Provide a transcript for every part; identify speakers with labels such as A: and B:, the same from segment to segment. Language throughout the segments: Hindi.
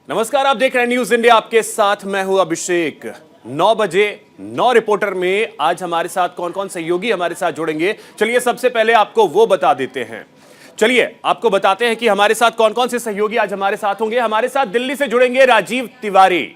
A: नमस्कार, आप देख रहे हैं न्यूज इंडिया। आपके साथ मैं हूं अभिषेक। 9 बजे 9 रिपोर्टर में आज हमारे साथ कौन कौन सहयोगी हमारे साथ जुड़ेंगे, चलिए सबसे पहले आपको वो बता देते हैं। चलिए आपको बताते हैं कि हमारे साथ कौन कौन से सहयोगी आज हमारे साथ होंगे। हमारे साथ दिल्ली से जुड़ेंगे राजीव तिवारी,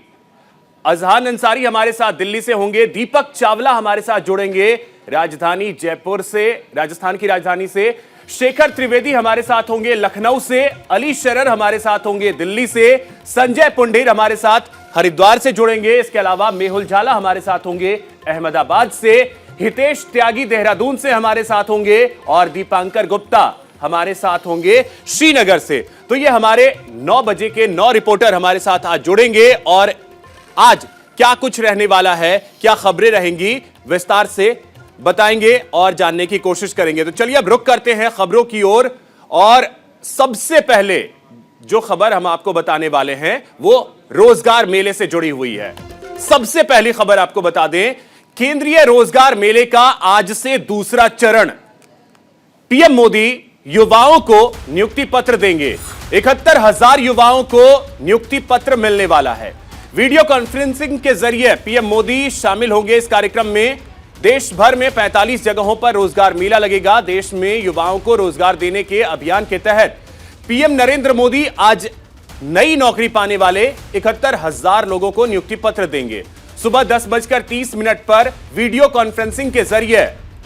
A: अजहान अंसारी हमारे साथ दिल्ली से होंगे, दीपक चावला हमारे साथ जुड़ेंगे राजधानी जयपुर से, राजस्थान की राजधानी से, शेखर त्रिवेदी हमारे साथ होंगे लखनऊ से, अली शरर हमारे साथ होंगे दिल्ली से, संजय पुंडेर हमारे साथ हरिद्वार से जुड़ेंगे। इसके अलावा मेहुल झाला हमारे साथ होंगे अहमदाबाद से, हितेश त्यागी देहरादून से हमारे साथ होंगे और दीपांकर गुप्ता हमारे साथ होंगे श्रीनगर से। तो ये हमारे 9 बजे के 9 रिपोर्टर हमारे साथ आज जुड़ेंगे और आज क्या कुछ रहने वाला है, क्या खबरें रहेंगी, विस्तार से बताएंगे और जानने की कोशिश करेंगे। तो चलिए अब रुक करते हैं खबरों की ओर और सबसे पहले जो खबर हम आपको बताने वाले हैं वो रोजगार मेले से जुड़ी हुई है। सबसे पहली खबर आपको बता दें, केंद्रीय रोजगार मेले का आज से दूसरा चरण। पीएम मोदी युवाओं को नियुक्ति पत्र देंगे। 71,000 युवाओं को नियुक्ति पत्र मिलने वाला है। वीडियो कॉन्फ्रेंसिंग के जरिए पीएम मोदी शामिल होंगे इस कार्यक्रम में। देश भर में 45 जगहों पर रोजगार मेला लगेगा। देश में युवाओं को रोजगार देने के अभियान के तहत पीएम नरेंद्र मोदी आज नई नौकरी पाने वाले 71,000 लोगों को नियुक्ति पत्र देंगे। सुबह 10:30 पर वीडियो कॉन्फ्रेंसिंग के जरिए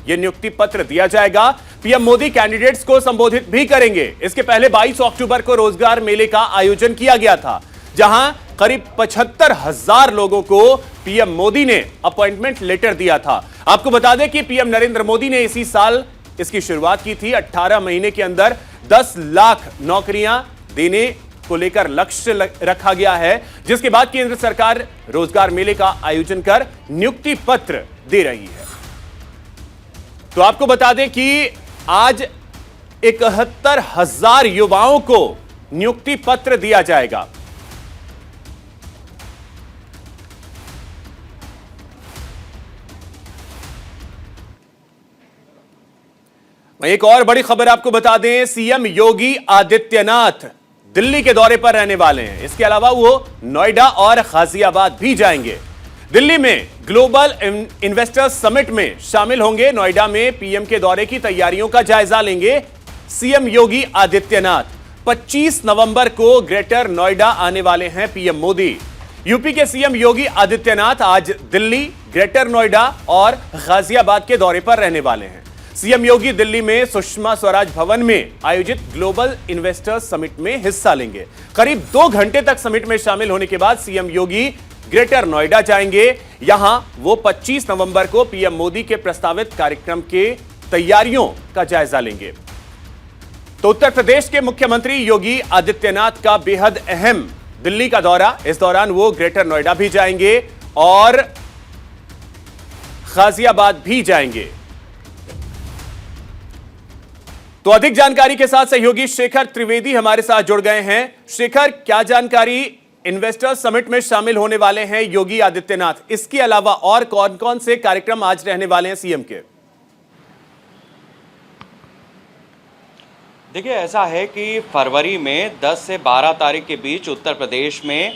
A: यह नियुक्ति पत्र दिया जाएगा। पीएम मोदी कैंडिडेट्स को संबोधित भी करेंगे। इसके पहले 22 अक्टूबर को रोजगार मेले का आयोजन किया गया था, जहां करीब 75,000 लोगों को पीएम मोदी ने अपॉइंटमेंट लेटर दिया था। आपको बता दें कि पीएम नरेंद्र मोदी ने इसी साल इसकी शुरुआत की थी। 18 महीने के अंदर 10 लाख नौकरियां देने को लेकर लक्ष्य रखा गया है, जिसके बाद केंद्र सरकार रोजगार मेले का आयोजन कर नियुक्ति पत्र दे रही है। तो आपको बता दें कि आज 71,000 युवाओं को नियुक्ति पत्र दिया जाएगा। एक और बड़ी खबर आपको बता दें, सीएम योगी आदित्यनाथ दिल्ली के दौरे पर रहने वाले हैं। इसके अलावा वो नोएडा और गाजियाबाद भी जाएंगे। दिल्ली में ग्लोबल इन्वेस्टर्स समिट में शामिल होंगे। नोएडा में पीएम के दौरे की तैयारियों का जायजा लेंगे सीएम योगी आदित्यनाथ। 25 नवंबर को ग्रेटर नोएडा आने वाले हैं पीएम मोदी। यूपी के सीएम योगी आदित्यनाथ आज दिल्ली, ग्रेटर नोएडा और गाजियाबाद के दौरे पर रहने वाले हैं। सीएम योगी दिल्ली में सुषमा स्वराज भवन में आयोजित ग्लोबल इन्वेस्टर्स समिट में हिस्सा लेंगे। करीब 2 घंटे तक समिट में शामिल होने के बाद सीएम योगी ग्रेटर नोएडा जाएंगे। यहां वो 25 नवंबर को पीएम मोदी के प्रस्तावित कार्यक्रम के तैयारियों का जायजा लेंगे। तो उत्तर प्रदेश के मुख्यमंत्री योगी आदित्यनाथ का बेहद अहम दिल्ली का दौरा। इस दौरान वो ग्रेटर नोएडा भी जाएंगे और गाजियाबाद भी जाएंगे। तो अधिक जानकारी के साथ सहयोगी शेखर त्रिवेदी हमारे साथ जुड़ गए हैं। शेखर, क्या जानकारी इन्वेस्टर्स समिट में शामिल होने वाले हैं योगी आदित्यनाथ, इसके अलावा और कौन कौन से कार्यक्रम आज रहने वाले हैं सीएम के?
B: देखिए, ऐसा है कि फरवरी में 10 से 12 तारीख के बीच उत्तर प्रदेश में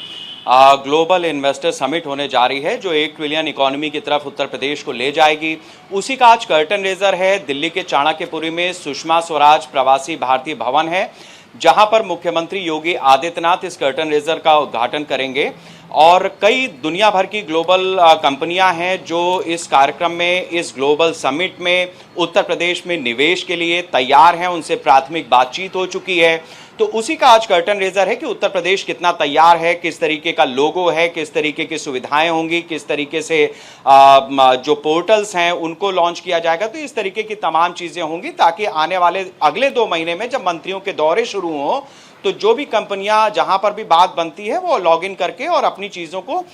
B: ग्लोबल इन्वेस्टर समिट होने जा रही है, जो 1 ट्रिलियन इकोनॉमी की तरफ उत्तर प्रदेश को ले जाएगी। उसी का आज कर्टन रेजर है। दिल्ली के चाणक्यपुरी में सुषमा स्वराज प्रवासी भारतीय भवन है, जहां पर मुख्यमंत्री योगी आदित्यनाथ इस कर्टन रेजर का उद्घाटन करेंगे। और कई दुनिया भर की ग्लोबल कंपनियां हैं जो इस कार्यक्रम में, इस ग्लोबल समिट में उत्तर प्रदेश में निवेश के लिए तैयार हैं। उनसे प्राथमिक बातचीत हो चुकी है। तो उसी का आज कर्टन रेजर है कि उत्तर प्रदेश कितना तैयार है, किस तरीके का लोगो है, किस तरीके की सुविधाएं होंगी, किस तरीके से जो पोर्टल्स हैं उनको लॉन्च किया जाएगा। तो इस तरीके की तमाम चीजें होंगी, ताकि आने वाले अगले 2 महीने में जब मंत्रियों के दौरे शुरू हों तो जो भी कंपनियां जहां पर भी बात बनती है वो लॉगिन करके और अपनी चीजों को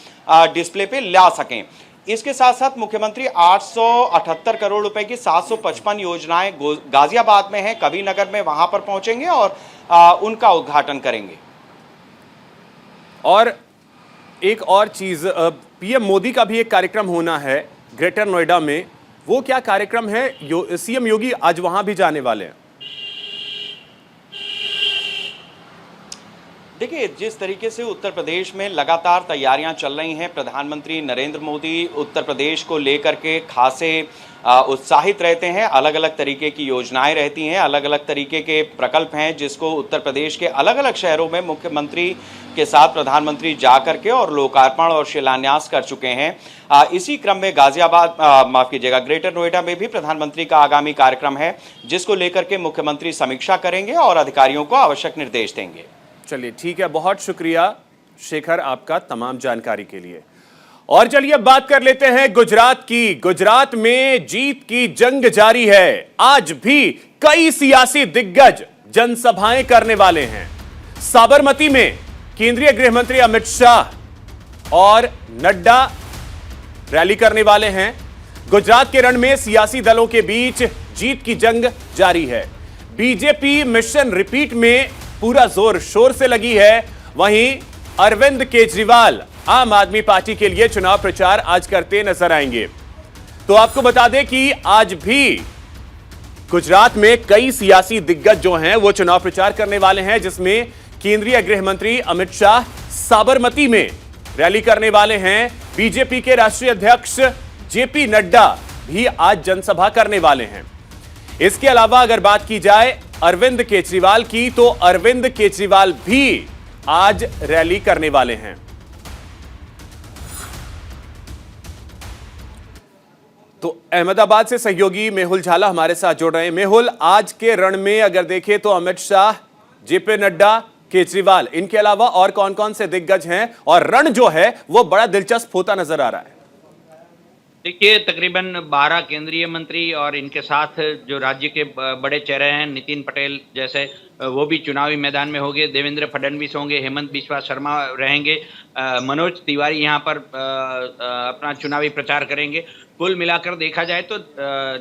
B: डिस्प्ले पे ला सकें। इसके साथ साथ मुख्यमंत्री 878 करोड़ रुपए की 755 योजनाएं गाजियाबाद में हैं, कबीरनगर में, वहां पर पहुंचेंगे और उनका उद्घाटन करेंगे।
A: और एक और चीज, पीएम मोदी का भी एक कार्यक्रम होना है ग्रेटर नोएडा में। वो क्या कार्यक्रम है? सीएम योगी आज वहां भी जाने वाले हैं।
B: देखिए, जिस तरीके से उत्तर प्रदेश में लगातार तैयारियां चल रही हैं, प्रधानमंत्री नरेंद्र मोदी उत्तर प्रदेश को लेकर के खासे उत्साहित रहते हैं। अलग अलग तरीके की योजनाएं रहती हैं, अलग अलग तरीके के प्रकल्प हैं जिसको उत्तर प्रदेश के अलग अलग शहरों में मुख्यमंत्री के साथ प्रधानमंत्री जा करके और लोकार्पण और शिलान्यास कर चुके हैं। इसी क्रम में गाजियाबाद, माफ कीजिएगा, ग्रेटर नोएडा में भी प्रधानमंत्री का आगामी कार्यक्रम है जिसको लेकर के मुख्यमंत्री समीक्षा करेंगे और अधिकारियों को आवश्यक निर्देश देंगे।
A: चलिए ठीक है, बहुत शुक्रिया शेखर आपका तमाम जानकारी के लिए। और चलिए अब बात कर लेते हैं गुजरात की। गुजरात में जीत की जंग जारी है। आज भी कई सियासी दिग्गज जनसभाएं करने वाले हैं। साबरमती में केंद्रीय गृह मंत्री अमित शाह और नड्डा रैली करने वाले हैं। गुजरात के रण में सियासी दलों के बीच जीत की जंग जारी है। बीजेपी मिशन रिपीट में पूरा जोर शोर से लगी है। वहीं अरविंद केजरीवाल आम आदमी पार्टी के लिए चुनाव प्रचार आज करते नजर आएंगे। तो आपको बता दें कि आज भी गुजरात में कई सियासी दिग्गज जो हैं वो चुनाव प्रचार करने वाले हैं, जिसमें केंद्रीय गृह मंत्री अमित शाह साबरमती में रैली करने वाले हैं। बीजेपी के राष्ट्रीय अध्यक्ष जेपी नड्डा भी आज जनसभा करने वाले हैं। इसके अलावा अगर बात की जाए अरविंद केजरीवाल की, तो अरविंद केजरीवाल भी आज रैली करने वाले हैं। तो अहमदाबाद से सहयोगी मेहुल झाला हमारे साथ जुड़ रहे हैं। मेहुल, आज के रण में अगर देखें तो अमित शाह, जेपी नड्डा, केजरीवाल, इनके अलावा और कौन कौन से दिग्गज हैं और रण जो है वो बड़ा दिलचस्प होता नजर आ रहा है?
C: देखिए, तकरीबन 12 केंद्रीय मंत्री और इनके साथ जो राज्य के बड़े चेहरे हैं, नितिन पटेल जैसे, वो भी चुनावी मैदान में होंगे। देवेंद्र फडणवीस होंगे, हेमंत बिस्वा शर्मा रहेंगे, मनोज तिवारी यहाँ पर अपना चुनावी प्रचार करेंगे। कुल मिलाकर देखा जाए तो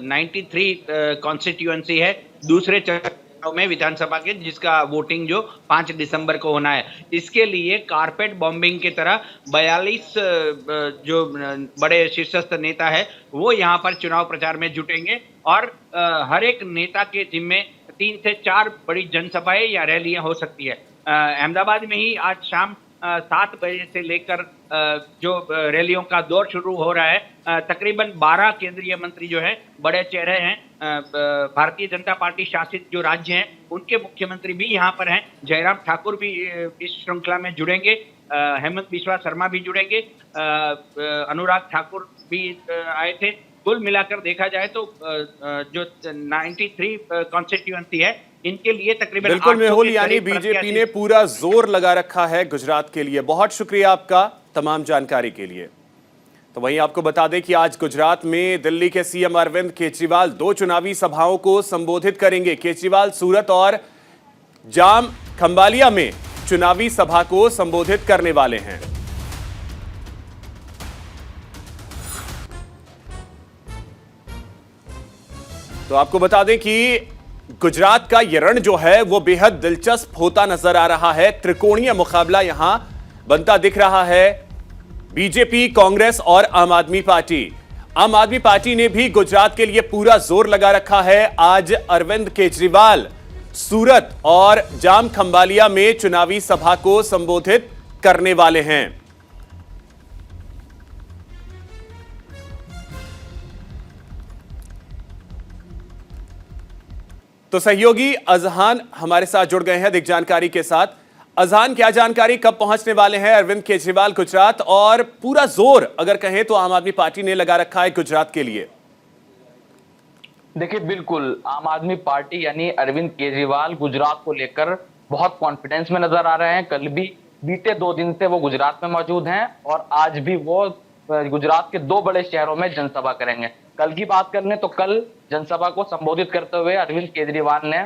C: 93 कॉन्स्टिट्यूएंसी है दूसरे चरण में विधानसभा के, जिसका वोटिंग जो 5 दिसंबर को होना है। इसके लिए कारपेट बॉम्बिंग की तरह 42 जो बड़े शीर्षस्थ नेता है वो यहाँ पर चुनाव प्रचार में जुटेंगे और हर एक नेता के जिम्मे 3 से 4 बड़ी जनसभाएं या रैलियां हो सकती है। अहमदाबाद में ही आज शाम 7 बजे से लेकर जो रैलियों का दौर शुरू हो रहा है। तकरीबन 12 केंद्रीय मंत्री जो हैं, बड़े चेहरे हैं, भारतीय जनता पार्टी शासित जो राज्य हैं उनके मुख्यमंत्री भी यहाँ पर हैं। जयराम ठाकुर भी इस श्रृंखला में जुड़ेंगे, हेमंत बिस्वा शर्मा भी जुड़ेंगे, अनुराग ठाकुर भी आए थे। कुल मिलाकर देखा जाए तो जो 93 कॉन्स्टिट्यूएंसी है इनके लिए तकरीबन
A: बिल्कुल मेहुल, यानी बीजेपी ने पूरा जोर लगा रखा है गुजरात के लिए। बहुत शुक्रिया आपका तमाम जानकारी के लिए। तो वहीं आपको बता दें कि आज गुजरात में दिल्ली के सीएम अरविंद केजरीवाल 2 चुनावी सभाओं को संबोधित करेंगे। केजरीवाल सूरत और जाम खंबालिया में चुनावी सभा को संबोधित करने वाले हैं। तो आपको बता दें कि गुजरात का यह रण जो है वो बेहद दिलचस्प होता नजर आ रहा है। त्रिकोणीय मुकाबला यहां बनता दिख रहा है। बीजेपी, कांग्रेस और आम आदमी पार्टी। आम आदमी पार्टी ने भी गुजरात के लिए पूरा जोर लगा रखा है। आज अरविंद केजरीवाल सूरत और जाम खंबालिया में चुनावी सभा को संबोधित करने वाले हैं। तो सहयोगी अजहान हमारे साथ जुड़ गए हैं अधिक जानकारी के साथ। अजहान, क्या जानकारी, कब पहुंचने वाले हैं अरविंद केजरीवाल गुजरात, और पूरा जोर अगर कहें तो आम आदमी पार्टी ने लगा रखा है गुजरात के लिए?
D: देखिए, बिल्कुल आम आदमी पार्टी यानी अरविंद केजरीवाल गुजरात को लेकर बहुत कॉन्फिडेंस में नजर आ रहे हैं। कल भी बीते 2 दिन से वो गुजरात में मौजूद हैं और आज भी वो गुजरात के 2 बड़े शहरों में जनसभा करेंगे। कल की बात कर लें तो कल जनसभा को संबोधित करते हुए अरविंद केजरीवाल ने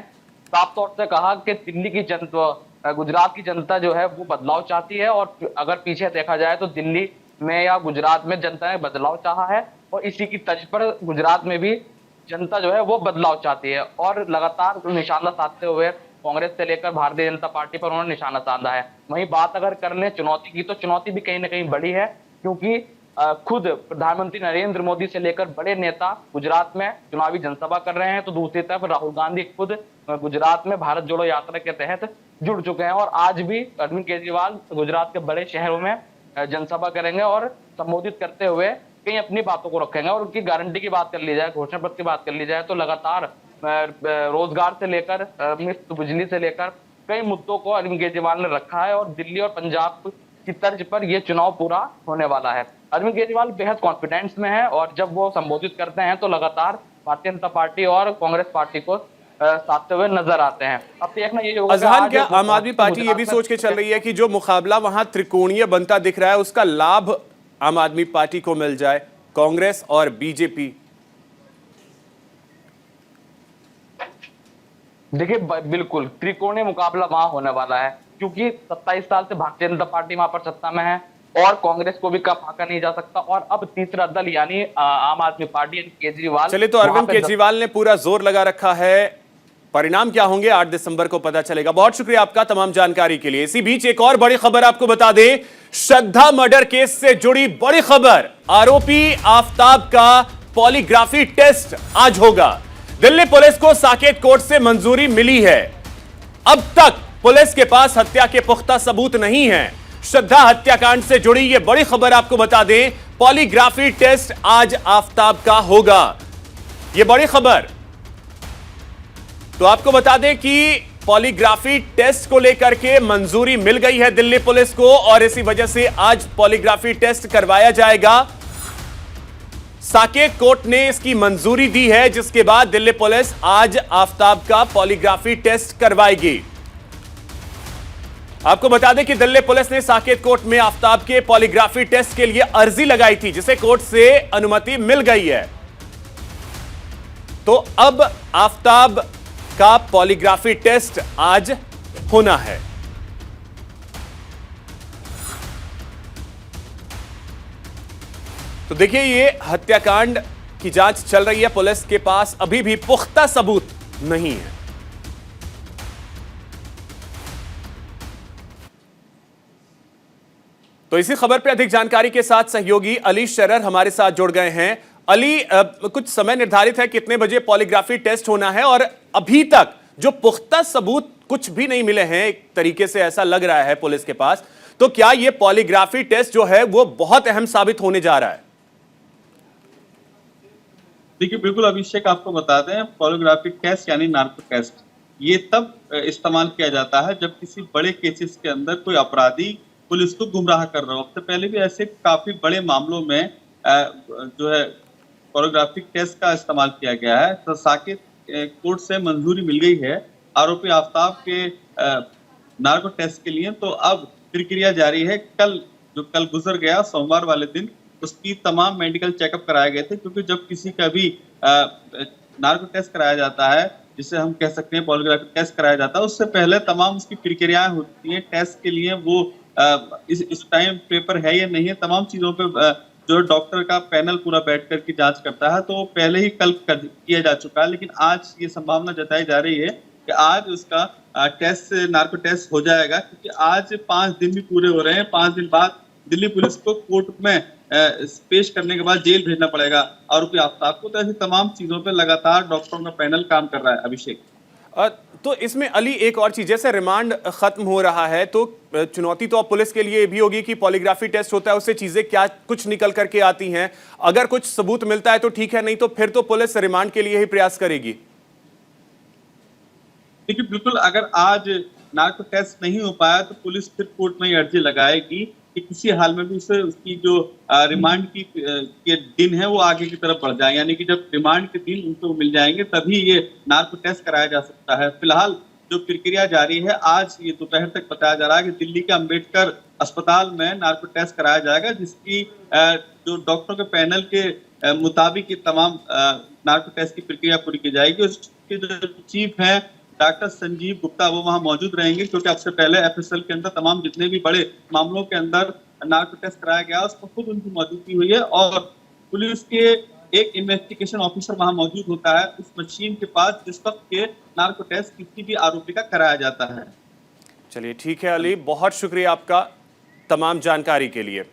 D: साफ तौर से कहा कि दिल्ली की जनता, गुजरात की जनता जो है वो बदलाव चाहती है और अगर पीछे देखा जाए तो दिल्ली में या गुजरात में जनता ने बदलाव चाहा है और इसी की तर्ज पर गुजरात में भी जनता जो है वो बदलाव चाहती है और लगातार निशाना साधते हुए कांग्रेस से लेकर भारतीय जनता पार्टी पर उन्होंने निशाना साधा है। वहीं बात अगर कर लें चुनौती की, तो चुनौती भी कहीं ना कहीं बड़ी है, क्योंकि खुद प्रधानमंत्री नरेंद्र मोदी से लेकर बड़े नेता गुजरात में चुनावी जनसभा कर रहे हैं, तो दूसरी तरफ राहुल गांधी खुद गुजरात में भारत जोड़ो यात्रा के तहत जुड़ चुके हैं और आज भी अरविंद केजरीवाल गुजरात के बड़े शहरों में जनसभा करेंगे और संबोधित करते हुए कई अपनी बातों को रखेंगे। और उनकी गारंटी की बात कर ली जाए, घोषणा पत्र की बात कर ली जाए, तो लगातार रोजगार से लेकर मुफ्त बिजली से लेकर कई मुद्दों को अरविंद केजरीवाल ने रखा है और दिल्ली और पंजाब की तर्ज पर यह चुनाव पूरा होने वाला है। अरविंद केजरीवाल बेहद कॉन्फिडेंस में है और जब वो संबोधित करते हैं तो लगातार भारतीय जनता पार्टी और कांग्रेस पार्टी को साधते हुए नजर आते हैं। अब देखना ये होगा
A: अजहान, क्या आम आदमी पार्टी ये भी सोच के चल रही है कि जो मुकाबला वहां त्रिकोणीय बनता दिख रहा है उसका लाभ आम आदमी पार्टी को मिल जाए, कांग्रेस और बीजेपी?
D: देखिए बिल्कुल त्रिकोणीय मुकाबला वहां होने वाला है, क्योंकि 27 साल से भारतीय जनता पार्टी वहां पर सत्ता में है और कांग्रेस को भी कम आंका नहीं जा सकता और अब तीसरा दल यानी आम आदमी पार्टी यानी केजरीवाल।
A: चलिए, तो अरविंद केजरीवाल ने पूरा जोर लगा रखा है। परिणाम क्या होंगे 8 दिसंबर को पता चलेगा। बहुत शुक्रिया आपका तमाम जानकारी के लिए। इसी बीच एक और बड़ी खबर आपको बता दें, श्रद्धा मर्डर केस से जुड़ी बड़ी खबर। आरोपी आफताब का पॉलीग्राफी टेस्ट आज होगा। दिल्ली पुलिस को साकेत कोर्ट से मंजूरी मिली है। अब तक पुलिस के पास हत्या के पुख्ता सबूत नहीं है। श्रद्धा हत्याकांड से जुड़ी यह बड़ी खबर आपको बता दें, पॉलीग्राफी टेस्ट आज आफताब का होगा। यह बड़ी खबर तो आपको बता दें कि पॉलीग्राफी टेस्ट को लेकर के मंजूरी मिल गई है दिल्ली पुलिस को और इसी वजह से आज पॉलीग्राफी टेस्ट करवाया जाएगा। साकेत कोर्ट ने इसकी मंजूरी दी है, जिसके बाद दिल्ली पुलिस आज आफताब का पॉलीग्राफी टेस्ट करवाएगी। आपको बता दें कि दिल्ली पुलिस ने साकेत कोर्ट में आफताब के पॉलीग्राफी टेस्ट के लिए अर्जी लगाई थी, जिसे कोर्ट से अनुमति मिल गई है। तो अब आफताब का पॉलीग्राफी टेस्ट आज होना है। तो देखिए, ये हत्याकांड की जांच चल रही है। पुलिस के पास अभी भी पुख्ता सबूत नहीं है। तो इसी खबर पे अधिक जानकारी के साथ सहयोगी अली शरर हमारे साथ जुड़ गए हैं। अली, कुछ समय निर्धारित है कितने बजे पॉलीग्राफी टेस्ट होना है और अभी तक जो पुख्ता सबूत कुछ भी नहीं मिले हैं, एक तरीके से ऐसा लग रहा है पुलिस के पास, तो क्या यह पॉलीग्राफी टेस्ट जो है वो बहुत अहम साबित होने जा रहा है?
E: देखिए बिल्कुल अभिषेक, आपको बता दें पॉलीग्राफी टेस्ट यानी नार्को टेस्ट ये तब इस्तेमाल किया जाता है जब किसी बड़े केसेस के अंदर कोई अपराधी पुलिस को गुमराह कर रहा हो। तो पहले भी ऐसे काफी बड़े मामलों में जो है पॉलीग्राफी टेस्ट का इस्तेमाल किया गया है। तो साकेत कोर्ट से मंजूरी मिल गई है आरोपी आफताब के नार्को टेस्ट के लिए। तो अब प्रक्रिया जारी है। कल गुजर गया सोमवार वाले दिन उसकी तमाम मेडिकल चेकअप कराए गए थे, क्योंकि जब किसी का भी नार्को टेस्ट कराया जाता है, जिसे हम कह सकते हैं पॉलीग्राफी टेस्ट कराया जाता है, उससे पहले तमाम उसकी प्रक्रियाएं होती हैं। टेस्ट के लिए वो इस टाइम पेपर है या नहीं है, तमाम चीजों पे जो डॉक्टर का पैनल पूरा बैठ कर की जांच करता है। तो पहले ही कल किया जा चुका है, लेकिन आज ये संभावना जताई जा रही है कि आज उसका टेस्ट नार्को टेस्ट हो जाएगा, क्योंकि आज 5 दिन भी पूरे हो रहे हैं। 5 दिन बाद दिल्ली पुलिस को कोर्ट में पेश करने के बाद जेल भेजना पड़ेगा आरोपी आफताब को। तो ऐसी तमाम चीजों पे लगातार डॉक्टरों का पैनल काम कर रहा है। अभिषेक,
A: तो इसमें अली एक और चीज, जैसे रिमांड खत्म हो रहा है तो चुनौती तो अब पुलिस के लिए भी होगी कि पॉलीग्राफी टेस्ट होता है, उससे चीजें क्या कुछ निकल करके आती हैं। अगर कुछ सबूत मिलता है तो ठीक है, नहीं तो फिर तो पुलिस रिमांड के लिए ही प्रयास करेगी।
E: देखिए बिल्कुल, अगर आज नार्को टेस्ट नहीं हो पाया तो पुलिस फिर कोर्ट में अर्जी लगाएगी कि किसी हाल में भी उसे उसकी जो रिमांड की के दिन है वो आगे की तरफ बढ़ जाए, यानी कि जब रिमांड के दिन उनको मिल जाएंगे तभी ये नार्को टेस्ट कराया जा सकता है। फिलहाल जो प्रक्रिया जारी है, आज ये दोपहर तक बताया जा रहा है कि दिल्ली के अंबेडकर अस्पताल में नार्को टेस्ट कराया जाएगा, जिसकी जो डॉक्टरों के पैनल के मुताबिक तमाम नार्को टेस्ट की प्रक्रिया पूरी की जाएगी। उसके जो चीफ है डॉक्टर संजीव गुप्ता, वो वहां मौजूद रहेंगे, क्योंकि अब से पहले एफएसएल के अंदर तमाम जितने भी बड़े मामलों के अंदर नार्को टेस्ट कराया गया उस पर खुद उनकी मौजूदगी हुई है और पुलिस के एक इन्वेस्टिगेशन ऑफिसर वहां मौजूद होता है उस मशीन के पास जिस वक्त के नार्को टेस्ट किसी भी आरोपी का कराया जाता है।
A: चलिए ठीक है अली, बहुत शुक्रिया आपका तमाम जानकारी के लिए।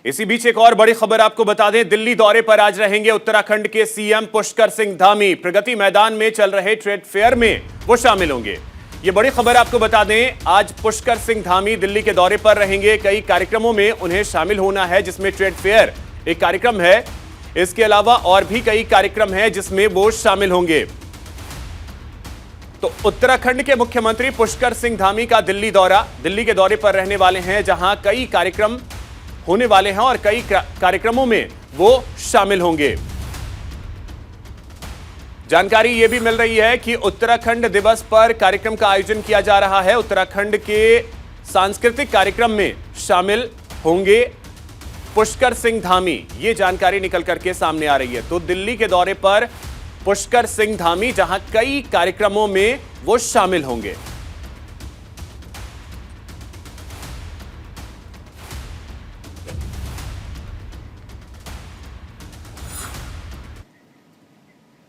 A: इसी बीच एक और बड़ी खबर आपको बता दें, दिल्ली दौरे पर आज रहेंगे उत्तराखंड के सीएम पुष्कर सिंह धामी। प्रगति मैदान में चल रहे ट्रेड फेयर में वो शामिल होंगे। ये बड़ी खबर आपको बता दें, आज पुष्कर सिंह धामी दिल्ली के दौरे पर रहेंगे। कई कार्यक्रमों में उन्हें शामिल होना है, जिसमें ट्रेड फेयर एक कार्यक्रम है। इसके अलावा और भी कई कार्यक्रम हैं जिसमें वो शामिल होंगे। तो उत्तराखंड के मुख्यमंत्री पुष्कर सिंह धामी का दिल्ली के दौरे पर रहने वाले हैं, जहां कई कार्यक्रम होने वाले हैं और कई कार्यक्रमों में वो शामिल होंगे। जानकारी यह भी मिल रही है कि उत्तराखंड दिवस पर कार्यक्रम का आयोजन किया जा रहा है। उत्तराखंड के सांस्कृतिक कार्यक्रम में शामिल होंगे पुष्कर सिंह धामी। ये जानकारी निकल करके सामने आ रही है। तो दिल्ली के दौरे पर पुष्कर सिंह धामी, जहां कई कार्यक्रमों में वो शामिल होंगे।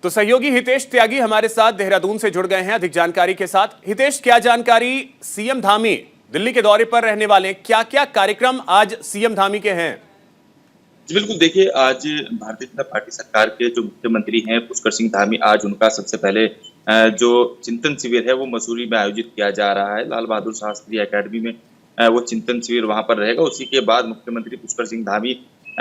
A: तो सहयोगी हितेश त्यागी हमारे साथ देहरादून से जुड़ गए हैं अधिक जानकारी के साथ। हितेश, क्या जानकारी, सीएम धामी दिल्ली के दौरे पर रहने वाले, क्या क्या कार्यक्रम आज सीएम धामी के हैं?
F: जी बिल्कुल, देखिए आज भारतीय जनता पार्टी सरकार के जो मुख्यमंत्री हैं पुष्कर सिंह धामी, आज उनका सबसे पहले जो चिंतन शिविर है वो मसूरी में आयोजित किया जा रहा है। लाल बहादुर शास्त्री एकेडमी में वो चिंतन शिविर वहां पर रहेगा। उसी के बाद मुख्यमंत्री पुष्कर सिंह धामी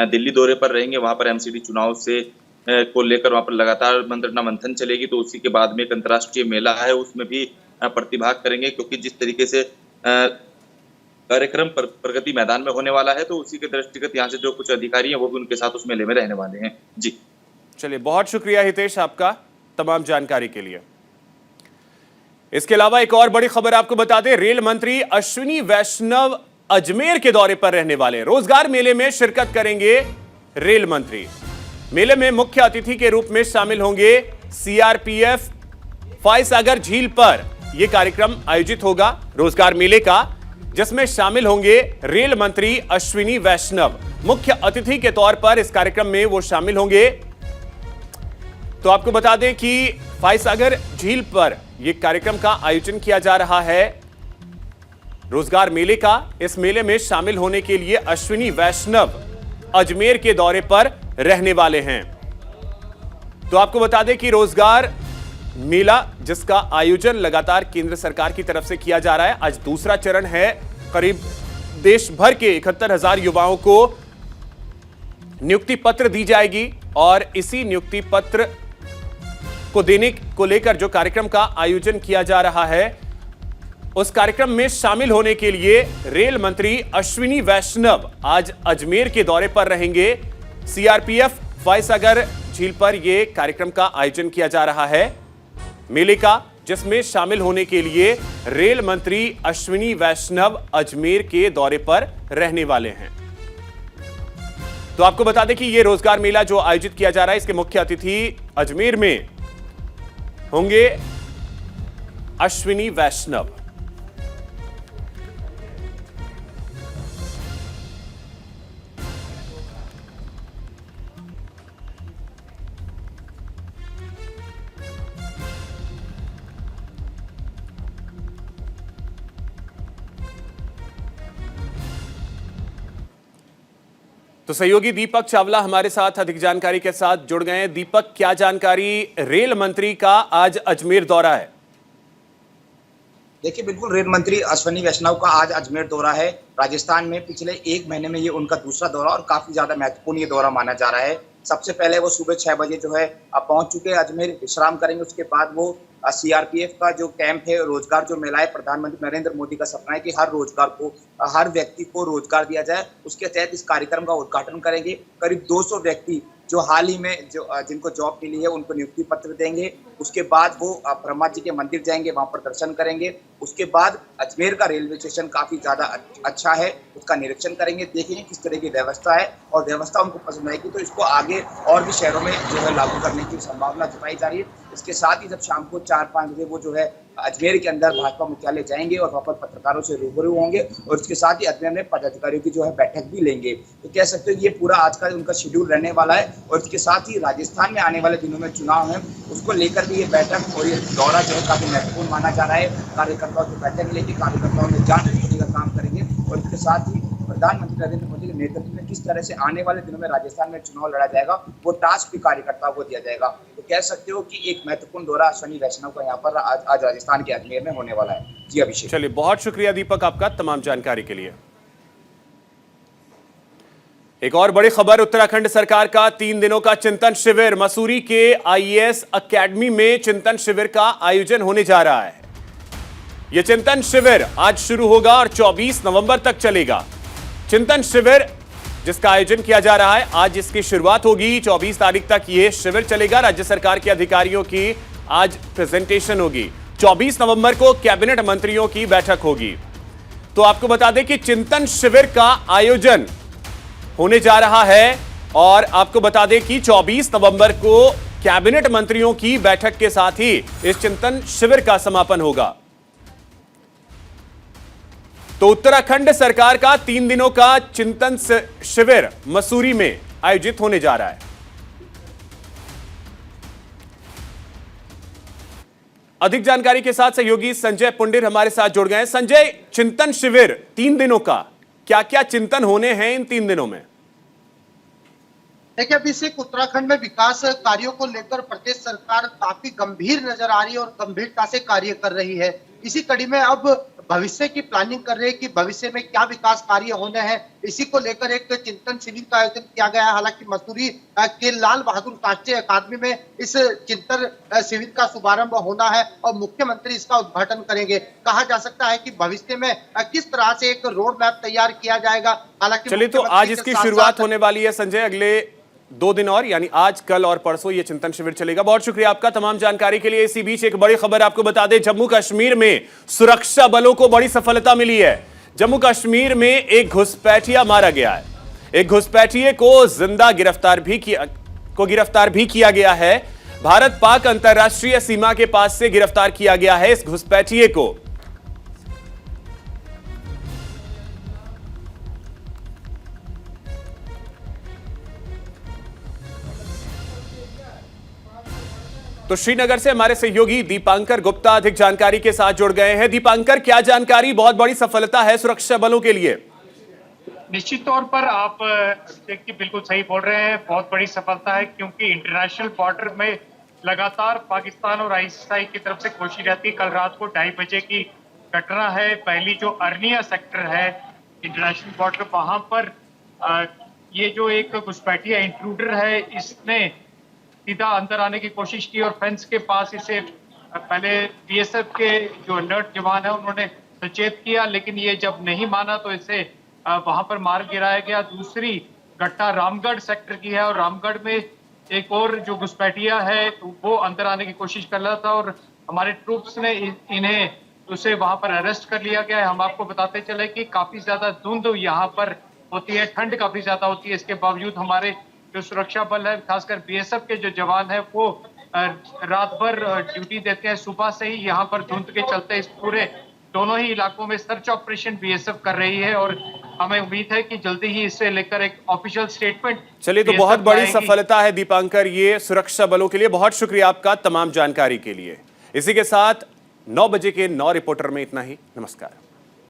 F: दिल्ली दौरे पर रहेंगे। वहां पर एमसीडी चुनाव से को लेकर वहां पर लगातार मंत्रणा मंथन चलेगी। तो उसी के बाद में एक अंतर्राष्ट्रीय मेला है, उसमें भी प्रतिभाग करेंगे, क्योंकि जिस तरीके से कार्यक्रम प्रगति मैदान में होने वाला है, तो उसी के दृष्टिगत यहाँ से जो कुछ अधिकारी हैं वो भी उनके साथ उस मेले में रहने वाले हैं। जी
A: चलिए, बहुत शुक्रिया हितेश आपका तमाम जानकारी के लिए। इसके अलावा एक और बड़ी खबर आपको बता दें, रेल मंत्री अश्विनी वैष्णव अजमेर के दौरे पर रहने वाले। रोजगार मेले में शिरकत करेंगे रेल मंत्री। मेले में मुख्य अतिथि के रूप में शामिल होंगे सीआरपीएफ फायसागर झील पर यह कार्यक्रम आयोजित होगा रोजगार मेले का, जिसमें शामिल होंगे रेल मंत्री अश्विनी वैष्णव। मुख्य अतिथि के तौर पर इस कार्यक्रम में वो शामिल होंगे। तो आपको बता दें कि फायसागर झील पर यह कार्यक्रम का आयोजन किया जा रहा है रोजगार मेले का। इस मेले में शामिल होने के लिए अश्विनी वैष्णव अजमेर के दौरे पर रहने वाले हैं। तो आपको बता दें कि रोजगार मेला, जिसका आयोजन लगातार केंद्र सरकार की तरफ से किया जा रहा है, आज दूसरा चरण है। करीब देश भर के 71,000 युवाओं को नियुक्ति पत्र दी जाएगी और इसी नियुक्ति पत्र को देने को लेकर जो कार्यक्रम का आयोजन किया जा रहा है, उस कार्यक्रम में शामिल होने के लिए रेल मंत्री अश्विनी वैष्णव आज अजमेर के दौरे पर रहेंगे। सीआरपीएफ फायसागर झील पर यह कार्यक्रम का आयोजन किया जा रहा है मेले का, जिसमें शामिल होने के लिए रेल मंत्री अश्विनी वैष्णव अजमेर के दौरे पर रहने वाले हैं। तो आपको बता दें कि यह रोजगार मेला जो आयोजित किया जा रहा है, इसके मुख्य अतिथि अजमेर में होंगे अश्विनी वैष्णव। तो सहयोगी दीपक चावला हमारे साथ अधिक जानकारी के साथ जुड़ गए हैं। दीपक, क्या जानकारी, रेल मंत्री का आज अजमेर दौरा है?
G: देखिए, बिल्कुल रेल मंत्री अश्विनी वैष्णव का आज अजमेर दौरा है। राजस्थान में पिछले एक महीने में ये उनका दूसरा दौरा और काफी ज्यादा महत्वपूर्ण ये दौरा माना जा रहा है। सबसे पहले वो सुबह 6 बजे जो है पहुंच चुके हैं अजमेर, विश्राम करेंगे। उसके बाद वो सीआरपीएफ का जो कैंप है, रोजगार जो मेला है, प्रधानमंत्री नरेंद्र मोदी का सपना है कि हर व्यक्ति को रोजगार दिया जाए। उसके तहत इस कार्यक्रम का उद्घाटन करेंगे। करीब 200 व्यक्ति जो हाल ही में जिनको जॉब मिली है उनको नियुक्ति पत्र देंगे। उसके बाद वो ब्रह्मा जी के मंदिर जाएंगे, वहां पर दर्शन करेंगे। उसके बाद अजमेर का रेलवे स्टेशन काफी ज्यादा अच्छा है, उसका निरीक्षण करेंगे, देखेंगे किस तरह की व्यवस्था है और व्यवस्था उनको पसंद आएगी तो इसको आगे और भी शहरों में जो है लागू करने की संभावना जताई जा रही है। इसके साथ ही जब शाम को 4-5 बजे वो जो है अजमेर के अंदर भाजपा मुख्यालय जाएंगे और वहां पर पत्रकारों से रूबरू होंगे और इसके साथ ही अजमेर में पदाधिकारियों की जो है बैठक भी लेंगे। तो कह सकते हो ये पूरा आज का उनका शेड्यूल रहने वाला है। और इसके साथ ही राजस्थान में आने वाले दिनों में चुनाव है, उसको लेकर भी ये बैठक और ये दौरा जो है काफी महत्वपूर्ण माना जा रहा है। कार्यकर्ताओं की बैठक लेके कार्यकर्ताओं में जांच का काम करेंगे और इसके साथ ही प्रधानमंत्री नरेंद्र मोदी के नेतृत्व में किस तरह से आने वाले दिनों में राजस्थान में चुनाव लड़ा जाएगा, वो टास्क भी कार्यकर्ताओं को दिया जाएगा। तो कह सकते हो कि एक महत्वपूर्ण दौरा अश्विनी वैष्णव का यहाँ पर आज राजस्थान के अजमेर में होने वाला है। जी अभिषेक।
A: चलिए, बहुत शुक्रिया दीपक आपका तमाम जानकारी के लिए। एक और बड़ी खबर, उत्तराखंड सरकार का 3 दिनों का चिंतन शिविर। मसूरी के आईएएस अकेडमी में चिंतन शिविर का आयोजन होने जा रहा है। यह चिंतन शिविर आज शुरू होगा और 24 नवंबर तक चलेगा। चिंतन शिविर जिसका आयोजन किया जा रहा है, आज इसकी शुरुआत होगी, 24 तारीख तक यह शिविर चलेगा। राज्य सरकार के अधिकारियों की आज प्रेजेंटेशन होगी। 24 नवंबर को कैबिनेट मंत्रियों की बैठक होगी। तो आपको बता दें कि चिंतन शिविर का आयोजन होने जा रहा है और आपको बता दें कि 24 नवंबर को कैबिनेट मंत्रियों की बैठक के साथ ही इस चिंतन शिविर का समापन होगा। तो उत्तराखंड सरकार का 3 दिनों का चिंतन शिविर मसूरी में आयोजित होने जा रहा है। अधिक जानकारी के साथ सहयोगी संजय पुंडिर हमारे साथ जुड़ गए हैं। संजय, चिंतन शिविर 3 दिनों का, क्या क्या चिंतन होने हैं इन 3 दिनों में?
H: देखिए अभिषेक, उत्तराखंड में विकास कार्यों को लेकर प्रदेश सरकार काफी गंभीर नजर आ रही है और गंभीरता से कार्य कर रही है। इसी कड़ी में अब भविष्य की प्लानिंग कर रहे हैं कि भविष्य में क्या विकास कार्य होने हैं। इसी को लेकर एक चिंतन शिविर का आयोजन किया गया है। हालांकि मसूरी के लाल बहादुर शास्त्री अकादमी में इस चिंतन शिविर का शुभारंभ होना है और मुख्यमंत्री इसका उद्घाटन करेंगे। कहा जा सकता है कि भविष्य में किस तरह से एक रोड मैप तैयार किया जाएगा। हालांकि
A: चलिए, तो आज इसकी शुरुआत होने वाली है संजय। अगले 2 दिन और, यानी आज, कल और परसों ये चिंतन शिविर चलेगा। बहुत शुक्रिया आपका तमाम जानकारी के लिए। इसी बीच एक बड़ी खबर आपको बता दें, जम्मू कश्मीर में सुरक्षा बलों को बड़ी सफलता मिली है। जम्मू कश्मीर में एक घुसपैठिया मारा गया है। एक घुसपैठिए को गिरफ्तार भी किया गया है। भारत पाक अंतरराष्ट्रीय सीमा के पास से गिरफ्तार किया गया है इस घुसपैठिए को। तो श्रीनगर से हमारे सहयोगी दीपांकर गुप्ता अधिक जानकारी के साथ जुड़ गए हैं। दीपांकर, क्या जानकारी? बहुत बड़ी सफलता है सुरक्षा बलों के लिए।
I: निश्चित तौर पर आप देखिए बिल्कुल सही बोल रहे हैं, बहुत बड़ी सफलता है, क्योंकि इंटरनेशनल बॉर्डर में लगातार पाकिस्तान और आईएसआई की तरफ से कोशिश रहती है। कल रात को 2:30 बजे की घटना है। पहली जो अर्निया सेक्टर है इंटरनेशनल बॉर्डर, वहां पर ये जो एक घुसपैठिया इंट्रूडर है, इसने सीधा अंदर आने की कोशिश की और फेंस के पास इसे पहले बीएसएफ के जो अलर्ट जवान है उन्होंने सचेत किया, लेकिन ये जब नहीं माना तो इसे वहां पर मार गिराया गया। दूसरी घटना रामगढ़ सेक्टर की है और रामगढ़ में एक और जो घुसपैठिया है वो अंदर आने की कोशिश कर रहा था और हमारे ट्रूप्स ने इन्हें उसे वहां पर अरेस्ट कर लिया गया है। हम आपको बताते चले कि काफी ज्यादा धुंध यहाँ पर होती है, ठंड काफी ज्यादा होती है। इसके बावजूद हमारे जो सुरक्षा बल है, खासकर बीएसएफ के जो जवान है, वो रात भर ड्यूटी देते हैं। सुबह से ही यहाँ पर धुंध के चलते इस पूरे दोनों ही इलाकों में सर्च ऑपरेशन बीएसएफ कर रही है और हमें उम्मीद है कि जल्दी ही इससे लेकर एक ऑफिशियल स्टेटमेंट।
A: चलिए, तो बहुत बड़ी सफलता है दीपांकर ये सुरक्षा बलों के लिए। बहुत शुक्रिया आपका तमाम जानकारी के लिए। इसी के साथ 9 बजे के 9 रिपोर्टर में इतना ही। नमस्कार।